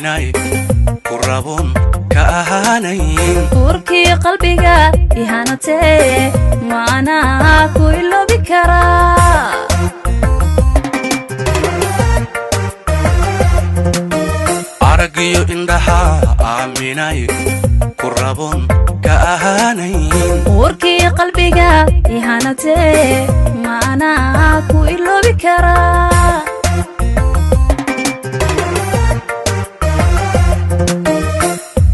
aaminay kurabon ka ahaanayn urkii qalbiga ihanatee maana ku iloobi karaa aragiyo indhaha aaminay kurabon ka ahaanayn urkii qalbiga ihanatee maana ku iloobi karaa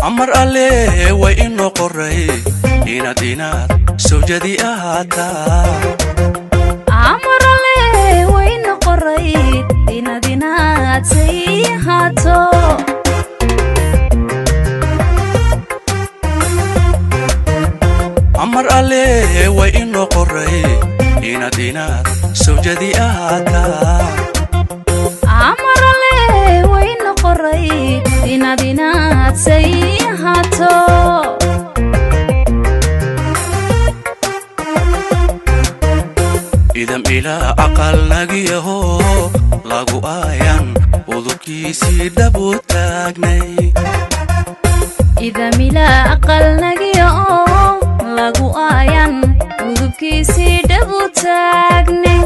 amar alle way inoo qoray inaad sawjadi ahaataa amar alle way inoo qoray inaad say ahaato amar alle way inoo qoray inaad sawjadi ahaataa amar alle way inoo qoray inaad say ahaato idam ilaa aqal nagiyaho lagu aayan udubkiisii dhabu taagnay idam ilaa aqal nagiyaho lagu aayan udubkiisii dhabu taagnay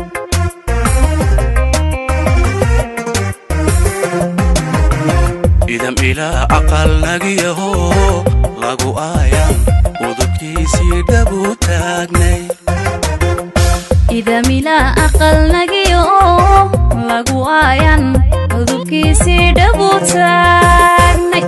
idam ilaa aqal nagiyaho lagu aayan udubkiisii dhabu taagnay idam ilaa aqal nagiyaho lagu aayan udubkiisii dhabu taagnay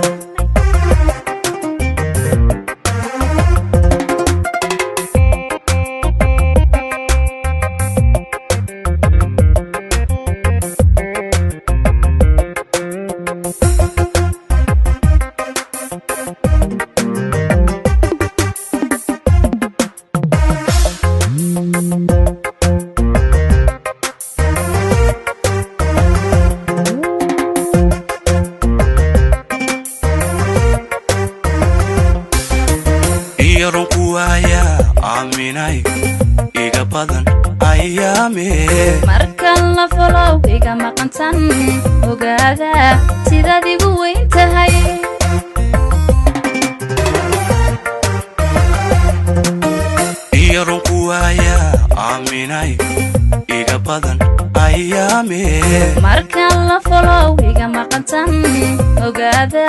aaminay iga badan ayaame markan la folow iga maqantan ogaada sidaad igu weyn tahay iyaron ku waaya aaminay iga badan ayaame markan la folow iga maqantan ogaada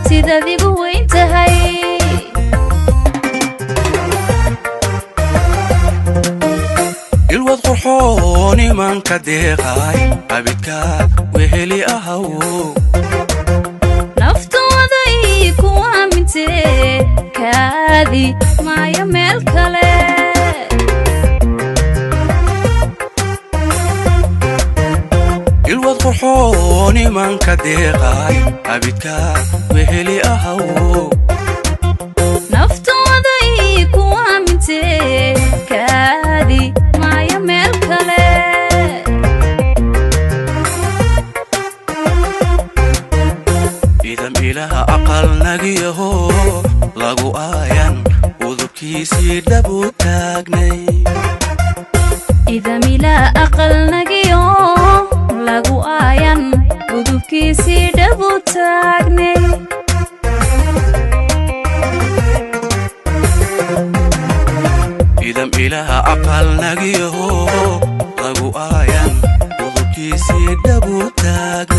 sidaad igu weyn tahay ilwad qurxooni manka deeqay abidkaad weheli ahaw naftooday ku aamintee kaadi maayo meel kale ilwad qurxooni manka deeqay abidkaad weheli ahaw naftooday ku aamintee kaadi maayo meel kale idam ilaha aqal nagiyaho lagu aayan udubkiisii dhabu taagnay idam ilaa aqal nagiyaho lagu aayan udubkiisii dhabu taagnay idam ilaha aqal nagiyaho lagu aayan udubkiisii dhabu taagnay